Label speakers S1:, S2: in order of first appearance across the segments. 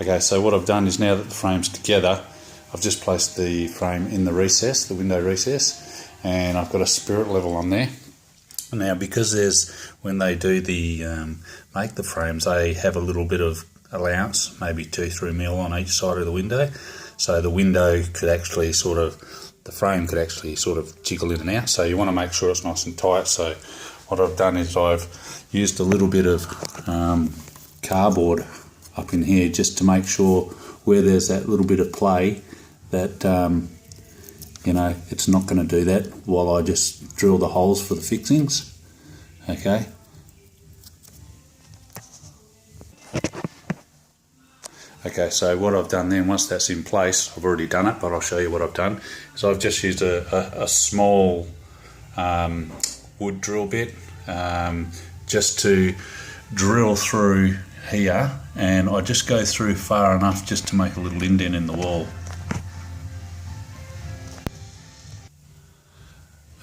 S1: Okay, so what I've done is now that the frame's together, I've just placed the frame in the recess, the window recess, and I've got a spirit level on there. Now, because when they do make the frames, they have a little bit of allowance, maybe 2-3 mil on each side of the window. So the window could actually the frame could actually sort of jiggle in and out. So you want to make sure it's nice and tight. So what I've done is I've used a little bit of cardboard up in here just to make sure where there's that little bit of play that it's not going to do that while I just drill the holes for the fixings. Okay. Okay, so what I've done then, once that's in place, I've already done it, but I'll show you what I've done. So I've just used a small wood drill bit just to drill through here, and I just go through far enough just to make a little indent in the wall.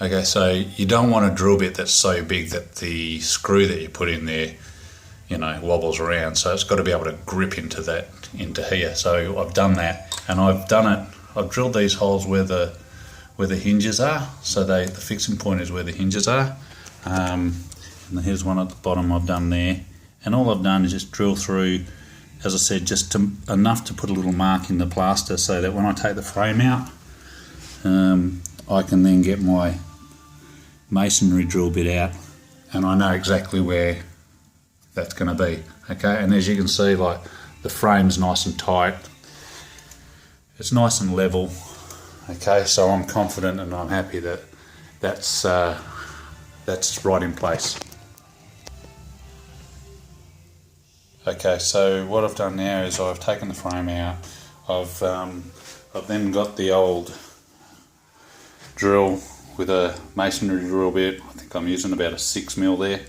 S1: Okay, so you don't want a drill bit that's so big that the screw that you put in there, wobbles around. So it's got to be able to grip into here. So I've done that, and I've drilled these holes where the hinges are. So the fixing point is where the hinges are. And here's one at the bottom I've done there. And all I've done is just drill through, as I said, just enough to put a little mark in the plaster so that when I take the frame out, I can then get my masonry drill bit out and I know exactly where that's going to be. Okay, and as you can see, like, the frame's nice and tight, it's nice and level. Okay, so I'm confident and I'm happy that that's right in place. Okay, so what I've done now is I've taken the frame out. I've then got the old drill with a masonry drill bit. I think I'm using about a 6 mil there,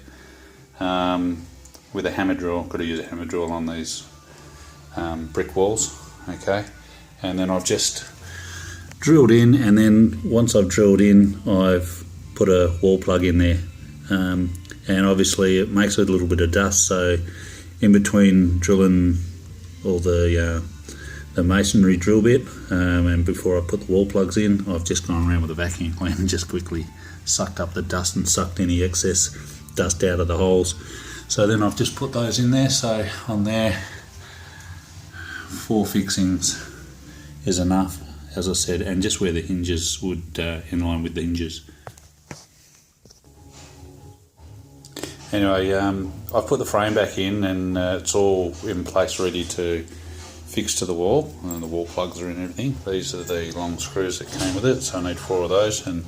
S1: with a hammer drill. Got to use a hammer drill on these brick walls. Okay, and then I've just drilled in, and then once I've drilled in, I've put a wall plug in there, and obviously it makes a little bit of dust, so in between drilling all the masonry drill bit and before I put the wall plugs in, I've just gone around with a vacuum cleaner and just quickly sucked up the dust and sucked any excess dust out of the holes. So then I've just put those in there. So on there, 4 fixings is enough, as I said, and just where the hinges would, in line with the hinges. Anyway, I've put the frame back in, and it's all in place ready to fix to the wall, and the wall plugs are in and everything. These are the long screws that came with it, so I need 4 of those, and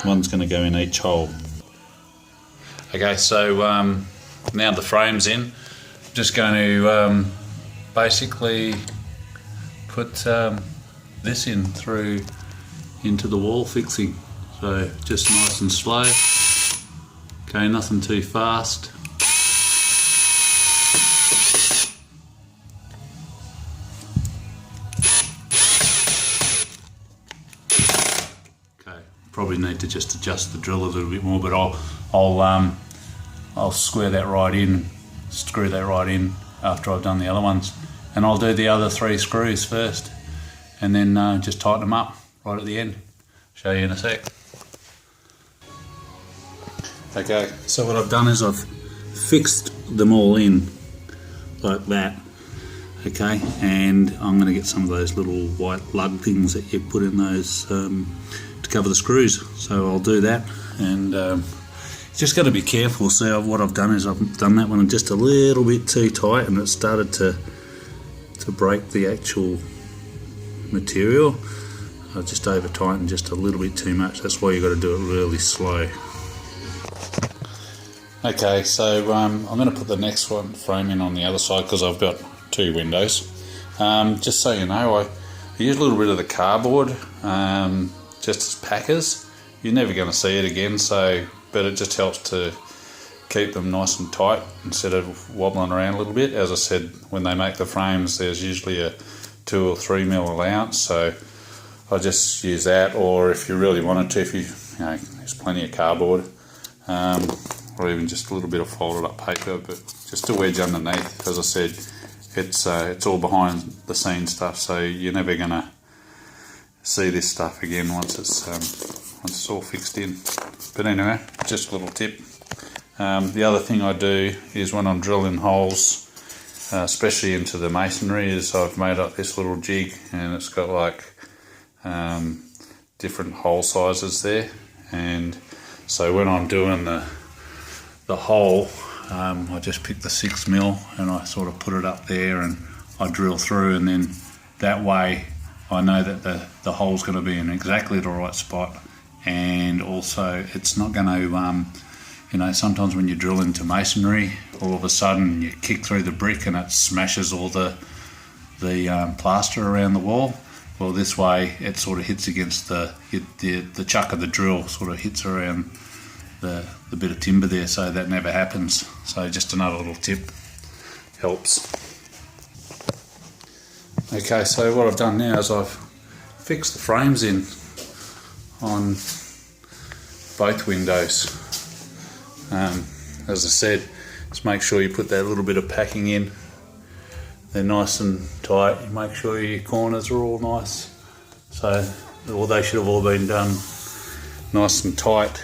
S1: one's going to go in each hole. Okay, so now the frame's in, I'm just going to basically put this in through into the wall fixing. So just nice and slow. Okay, nothing too fast. Okay, probably need to just adjust the drill a little bit more, but I'll square that right in, screw that right in after I've done the other ones, and I'll do the other 3 screws first, and then just tighten them up right at the end. Show you in a sec. Okay, so what I've done is I've fixed them all in like that, okay, and I'm going to get some of those little white lug things that you put in those to cover the screws. So I'll do that, and just got to be careful. So what I've done is I've done that one just a little bit too tight, and it started to break the actual material. I've just over tightened just a little bit too much. That's why you've got to do it really slow. Okay, so I'm going to put the next frame in on the other side because I've got 2 windows. Just so you know, I use a little bit of the cardboard just as packers. You're never going to see it again, but it just helps to keep them nice and tight instead of wobbling around a little bit. As I said, when they make the frames, there's usually a 2 or 3 mil allowance, so I just use that. Or if you really wanted to, there's plenty of cardboard. Or even just a little bit of folded up paper, but just to wedge underneath. As I said, it's all behind the scenes stuff, so you're never gonna see this stuff again once it's all fixed in. But anyway, just a little tip. The other thing I do is when I'm drilling holes, especially into the masonry, is I've made up this little jig, and it's got like different hole sizes there, and so when I'm doing the hole, I just pick the 6mm and I sort of put it up there and I drill through, and then that way I know that the hole's going to be in exactly the right spot, and also it's not going to you know, sometimes when you drill into masonry, all of a sudden you kick through the brick and it smashes all the plaster around the wall. Well, this way it sort of hits against the chuck of the drill, sort of hits around the bit of timber there, so that never happens. So just another little tip, helps. Okay, so what I've done now is I've fixed the frames in on both windows. As I said, just make sure you put that little bit of packing in. They're nice and tight. You make sure your corners are all nice. So, well, they should have all been done nice and tight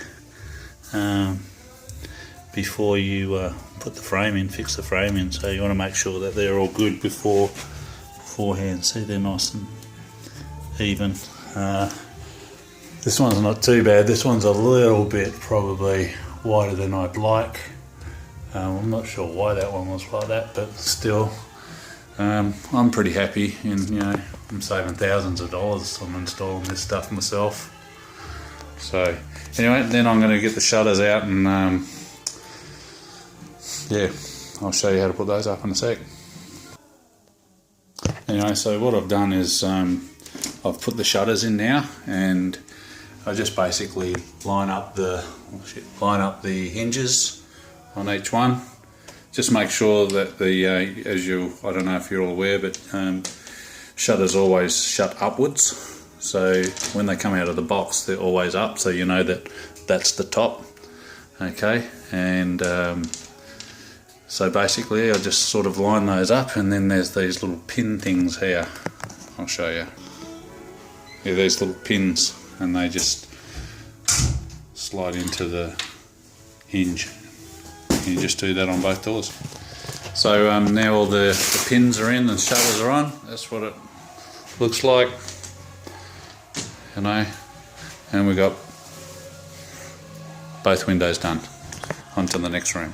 S1: before you put the frame in, fix the frame in. So you want to make sure that they're all good beforehand. See, they're nice and even. This one's not too bad. This one's a little bit probably wider than I'd like. I'm not sure why that one was like that, but still, I'm pretty happy, and you know, I'm saving thousands of dollars on installing this stuff myself. So anyway, then I'm going to get the shutters out, and yeah, I'll show you how to put those up in a sec. Anyway, so what I've done is I've put the shutters in now, and I just basically line up the hinges on each one. Just make sure that I don't know if you're all aware, but shutters always shut upwards. So when they come out of the box, they're always up, so you know that that's the top. Okay, and so basically I just sort of line those up, and then there's these little pin things here. I'll show you. Yeah, these little pins, and they just slide into the hinge. You just do that on both doors. So now all the pins are in and shutters are on. That's what it looks like, you know, and we got both windows done. On to the next room.